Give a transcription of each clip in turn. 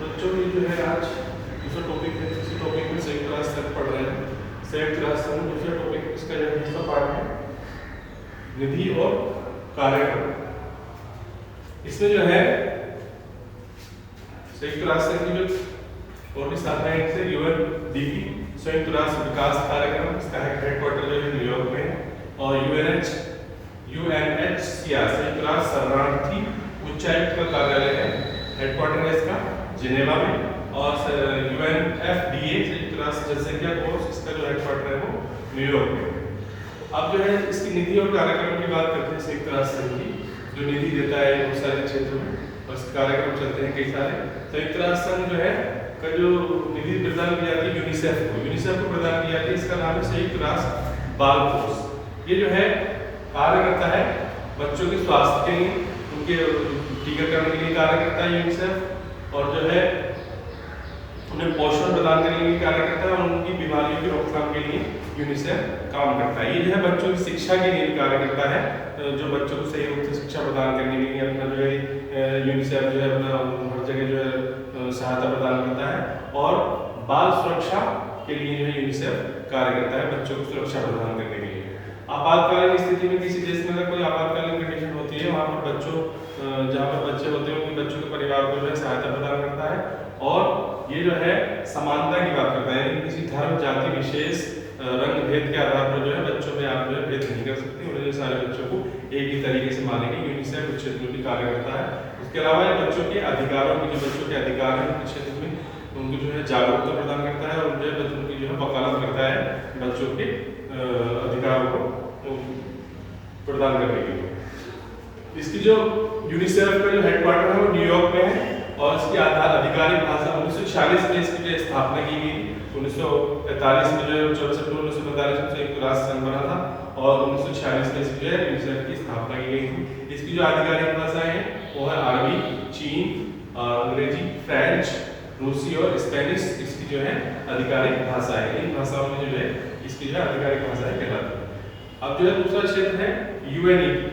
बच्चों की जो है आज दूसरा टॉपिक है, इसी टॉपिक में संयुक्त राष्ट्र संघ पढ़ रहे हैं। संयुक्त राष्ट्र संघ दूसरा टॉपिक, इसका जो दूसरा पार्ट है निधि और कार्यक्रम। इसमें जो है संयुक्त राष्ट्र संघ की जो और भी शाखाएं हैं, जैसे यूएनडीपी संयुक्त राष्ट्र विकास कार्यक्रम, इसका हेडक्वार्टर जो है न्यूयॉर्क में है, और यूएनएचसीआर संयुक्त राष्ट्र शरणार्थी उच्चायुक्त का कार्यालय है, हेडक्वार्टर है इसका जिनेवा में, और यूएनएफडीए संयुक्त राष्ट्र जनसंख्या कोष, इसका जो हेडक्वार्टर है वो न्यूयॉर्क में। अब जो है इसकी निधि और कार्यक्रम की बात करते हैं। संयुक्त राष्ट्र संघ की जो निधि देता है बहुत सारे क्षेत्रों में, और इसके कार्यक्रम चलते हैं कई सारे। संयुक्त राष्ट्र संघ जो है का जो निधि प्रदान की जाती है यूनिसेफ को प्रदान की जाती है, इसका नाम है संयुक्त राष्ट्र बाल कोष। ये जो है कार्य करता है बच्चों के स्वास्थ्य के लिए, उनके टीकाकरण के लिए कार्य करता है यूनिसेफ, और जो है उन्हें पोषण प्रदान करने के लिए कार्य करता है, और उनकी बीमारियों की रोकथाम के लिए यूनिसेफ काम करता है। ये जो है बच्चों की शिक्षा के लिए कार्य करता है, जो बच्चों को सही रूप से शिक्षा प्रदान करने के लिए अपना जो है यूनिसेफ जो है अपना हर जगह जो है सहायता प्रदान करता है, और बाल सुरक्षा के लिए जो है यूनिसेफ कार्य करता है, बच्चों को सुरक्षा प्रदान करने के लिए। आपातकालीन स्थिति में किसी देश में अगर कोई आपातकालीन कंडीशन होती है, वहाँ पर बच्चों जहाँ पर बच्चे होते हैं उन बच्चों के परिवार को जो है सहायता प्रदान करता है, और ये जो है समानता की बात करता है, किसी धर्म जाति विशेष रंग भेद के आधार पर जो है बच्चों में आप जो है भेद नहीं कर सकते, उन्हें सारे बच्चों को एक ही तरीके से मानेंगे। यूनिसेफ उस क्षेत्र में कार्य करता है। उसके अलावा बच्चों के अधिकारों की, जो बच्चों के अधिकार हैं उनके क्षेत्र में उनको जो है जागरूकता प्रदान करता है, और जो है बच्चों की जो है वकालत करता है बच्चों के अधिकारों को प्रदान करने के लिए। इसकी जो यूनिसेफ का जो हेडक्वार्टर है वो न्यूयॉर्क में है, और इसकी आधिकारिक भाषा 1946 में इसकी जो स्थापना की गई। 1945 में जो है 14 सितंबर 1945 में संयुक्त राष्ट्र संघ बना था, और 1946 में इसकी जो है यूनिसेफ की स्थापना की गई थी। इसकी जो आधिकारिक भाषाएं हैं वो है अरबी, चीन, अंग्रेजी, फ्रेंच, रूसी और स्पेनिश इसकी जो है आधिकारिक भाषा है। इन भाषाओं में जो है इसकी जो आधिकारिक भाषाएं कहलाती है। अब जो है दूसरा क्षेत्र है यूएनईपी।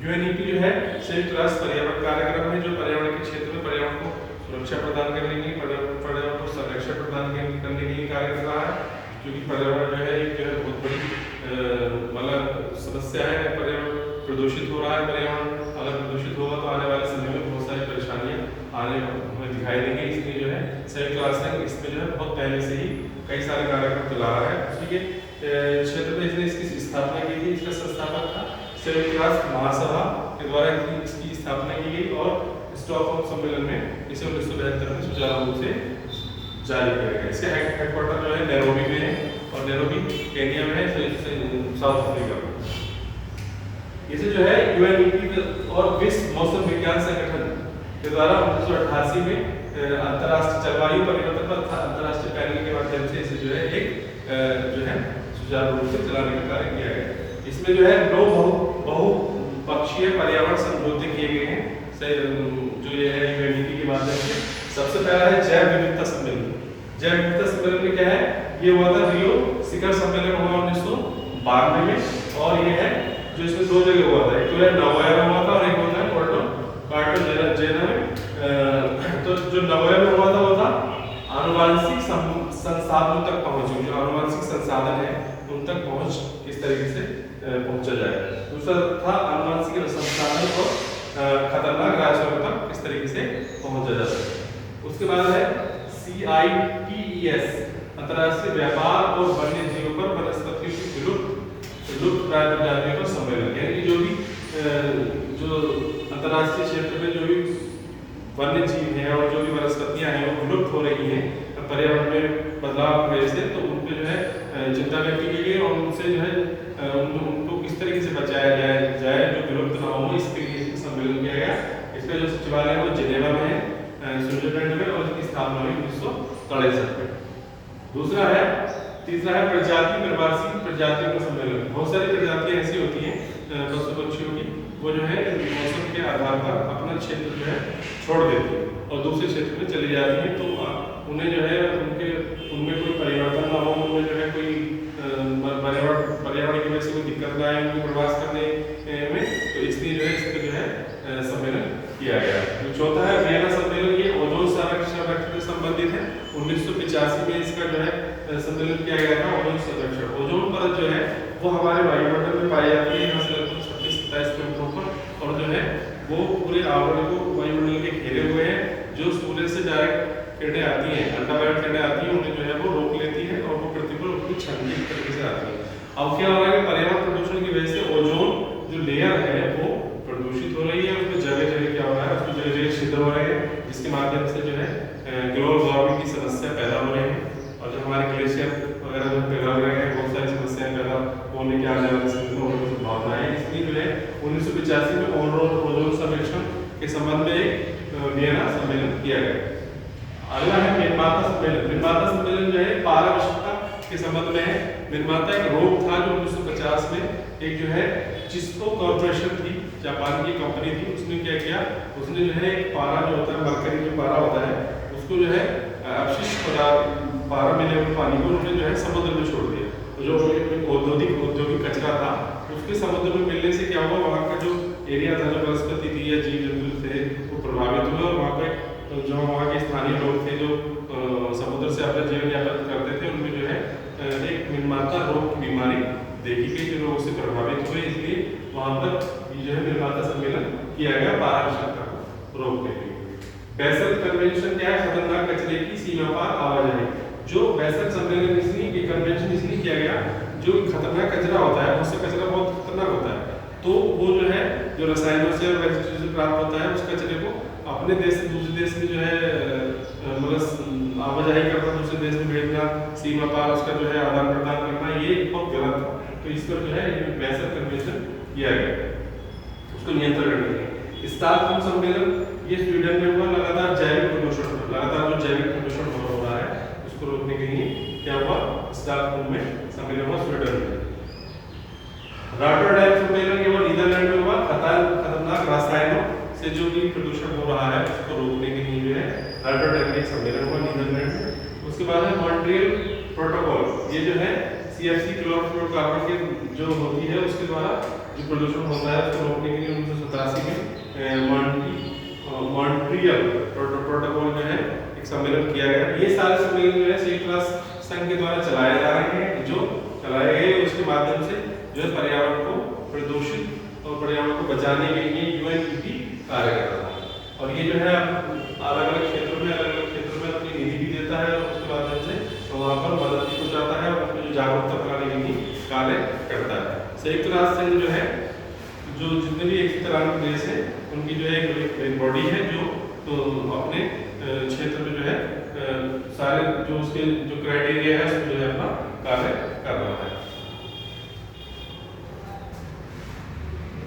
यूएनईपी जो है संयुक्त राष्ट्र पर्यावरण कार्यक्रम है, जो पर्यावरण के क्षेत्र में पर्यावरण को सुरक्षा प्रदान करने के लिए, पर्यावरण को संरक्षण प्रदान करने के लिए कार्य कर रहा है, क्योंकि पर्यावरण जो है एक जो है बहुत बड़ी मतलब समस्या है। पर्यावरण प्रदूषित हो रहा है, पर्यावरण अगर प्रदूषित होगा तो आने वाले समय में बहुत सारी परेशानियां आने में दिखाई देंगी। इसलिए जो है संयुक्त राष्ट्र संघ इसमें जो है बहुत पहले से ही कई सारे कार्यक्रम चला रहा है। उसी के क्षेत्र में इसने इसकी स्थापना की थी। इसका संस्थापक था संयुक्त राष्ट्र महासभा के द्वारा इसकी स्थापना की गई, और स्टॉकहोम सम्मेलन में इसे 1972 में सुचारू रूप से जारी किया गया। इसका हेडक्वार्टर जो है नैरोबी में है, और नैरोबी केन्या में है, साउथ अफ्रीका में। इसे जो है यूएनईपी और विश्व मौसम विज्ञान संगठन के द्वारा 1988 में अंतर्राष्ट्रीय जलवायु परिवर्तन पर अंतर्राष्ट्रीय पैनल के माध्यम से इसे जो है एक जो है सुचारू रूप से चलाने का कार्य किया गया। इसमें जो है 9 बहुपक्षीय पर्यावरण समझौते किए गए हैं, जो ये है यूएनईपी के माध्यम से। सबसे पहला है जैव विविधता सम्मेलन। जैव विविधता सम्मेलन में क्या है, ये हुआ था रियो शिखर सम्मेलन हुआ 1992 में, और ये है जो इसमें 2 जगह हुआ था, एक तो है नगोया में हुआ था और एक होता है कार्टाजेना में। तो जो नगोया में हुआ था वो था आनुवांशिक संसाधनों तक पहुंच, जो आनुवांशिक संसाधन है उन तक पहुंच किस तरीके से पहुंचा जाए। दूसरा था आनुवांशिक संसाधन को खतरनाक राशियों तक किस तरीके से पहुंचा जा सके। उसके बाद है CITES अंतर्राष्ट्रीय व्यापार और वन्य जीवों पर वनस्पतियों की लुप्त प्राय प्रजातियों पर सम्मेलन, यानी जो भी जो अंतर्राष्ट्रीय क्षेत्र में जो भी वन्य जीव हैं और जो भी वनस्पतियां हैं वो विलुप्त हो रही हैं पर्यावरण में बदलाव की वजह से, तो उन पे जो है चिंता व्यक्त की गई, और उनसे जो है उनको किस तरीके से बचाया जाए जो विलुप्त ना हो, इसके लिए सम्मेलन किया गया। इसका जो सचिवालय है वो जिनेवा में है, स्विट्जरलैंड में, और इसकी स्थापना हुई 1963 में। तीसरा है प्रजाति निर्वासित प्रजातियों का सम्मेलन। बहुत सारी प्रजातियां ऐसी होती हैं पशु पक्षियों की, वो जो है मौसम के आधार पर अपना क्षेत्र जो है छोड़ देती है और दूसरे क्षेत्र में चली जाती है, तो उन्हें जो है उनमें कोई परिवर्तन ना हो, उनमें जो है कोई पर्यावरण की वजह से कोई दिक्कत ना आए उनको प्रवास करने में, तो इसलिए जो है इसका जो है सम्मेलन किया गया। चौथा है वियना सम्मेलन। ये ओजोन संरक्षण 1985 में इसका जो है सम्मेलन किया गया था। ओजोन संरक्षण, ओजोन परत जो है वो हमारे वायुमंडल में पाई जाती है, यहाँ से लगभग 26-27 किलोमीटर पर, और जो है वो पूरे आवरण को वायुमंडल के घेरे हुए हैं। जो सूर्य से डायरेक्ट किरणें आती हैं, अल्ट्रावायलेट किरणें आती हैं, उन्हें जो है वो रोक लेती है और वो पृथ्वी पर उतनी छानबीन तरीके से आती है। अब क्या हो रहा है कि पर्यावरण प्रदूषण की वजह से ओजोन जो लेयर है वो प्रदूषित हो रही है, उसमें जगह जगह क्या हो रहा है, उसमें जगह जगह छिद्र हो रहे हैं, जिसके माध्यम से जो है ग्लोबल वार्मिंग की समस्या पैदा हो रही है। और जो हमारे ग्लेशियर वगैरह जो पिघल रहे हैं, बहुत सारी समस्याएं पैदा होने के आने वाले समय में होने की संभावना है। इसलिए जो है 1985 में ओजोन सर्वेक्षण के संबंध में एक वियना सम्मेलन किया गया। अगला है मिनमाता सम्मेलन। मिनमाता सम्मेलन जो है पारदर्शिता के संबंध में है। मिनमाता एक रोग था जो 1950 में एक जो है चिस्को कॉर्पोरेशन थी, जापान की कंपनी थी, उसने क्या किया, उसने जो है एक पारा जो होता है, मरकरी जो पारा होता है, उसको जो है अपशिष्ट पदार्थ पारा मिले हुए पानी को उन्होंने जो है समुद्र में छोड़ दिया। तो जो औद्योगिक कचरा था उसके समुद्र में मिलने से क्या हुआ, वहाँ का जो एरिया था, जो वनस्पति थी या जीव जंतु थे वो प्रभावित हुए, और वहाँ पे जो वहाँ के स्थानीय लोग थे जो समुद्र से अपना जीवन यापन करते थे, उनमें जो है एक मिनमाता रोग की बीमारी देखी गई, जो लोगों से प्रभावित हुए। इसलिए वहाँ पर जो है मिनमाता सम्मेलन किया गया पारदर्शिता को रोकने के लिए। बेसल कन्वेंशन क्या है, खतरनाक कचरे की सीमा पार आवाजाही। जो बेसल सम्मेलन इसलिए कन्वेंशन इसलिए किया गया, जो खतरनाक कचरा होता है उससे कचरा बहुत खतरनाक होता है, तो वो जो है जो रसायनों से और वेस्टेज से प्राप्त होता है, उस कचरे को अपने देश से दूसरे देश में जो है मतलब आवाजाही करना, दूसरे देश में भेजना, सीमा पार उसका जो है आदान प्रदान करना, ये बहुत गलत था। तो इस पर जो है बेसल कन्वेंशन किया गया उसको नियंत्रण करने के लिए। स्टॉकहोम सम्मेलन ये स्वीडन में हुआ। लगातार जैविक प्रदूषण, लगातार जो जैविक प्रदूषण हो रहा है उसको रोकने के लिए क्या हुआ, स्टॉकहोम में सम्मेलन हुआ स्वीडन में। रॉटरडैम सम्मेलन केवल नीदरलैंड में हुआ। खतरनाक रसायनों से जो भी प्रदूषण हो रहा है उसको रोकने के लिए जो है रॉटरडैम में सम्मेलन हुआ नीदरलैंड में। उसके बाद है मॉन्ट्रियल प्रोटोकॉल, ये जो है CFC क्लोरोफ्लोरोकार्बन के जो होती है उसके द्वारा जो प्रदूषण होता है उसको रोकने के लिए 1987 में मॉन्ट्रियल प्रोटोकॉल जो है एक सम्मेलन किया गया। ये सारे सम्मेलन जो है संयुक्त राष्ट्र संघ के द्वारा चलाए जा रहे हैं, जो चलाए गए उसके माध्यम से जो है पर्यावरण को प्रदूषित और पर्यावरण को बचाने के लिए UNEP कार्य कर रहा है। और ये जो है अलग अलग क्षेत्रों में अपनी निधि भी देता है, और उसके माध्यम से तो वहाँ पर मदद भी पहुँचाता है, और उसमें जो जागरूकता फैलाने के लिए कार्य करता है। संयुक्त राष्ट्र संघ जो है जो जितने भी 193 देश है उनकी जो है एक बॉडी है जो तो अपने क्षेत्र में जो है सारे जो उसके जो क्राइटेरिया है उसमें जो है अपना कार्य कर रहा है।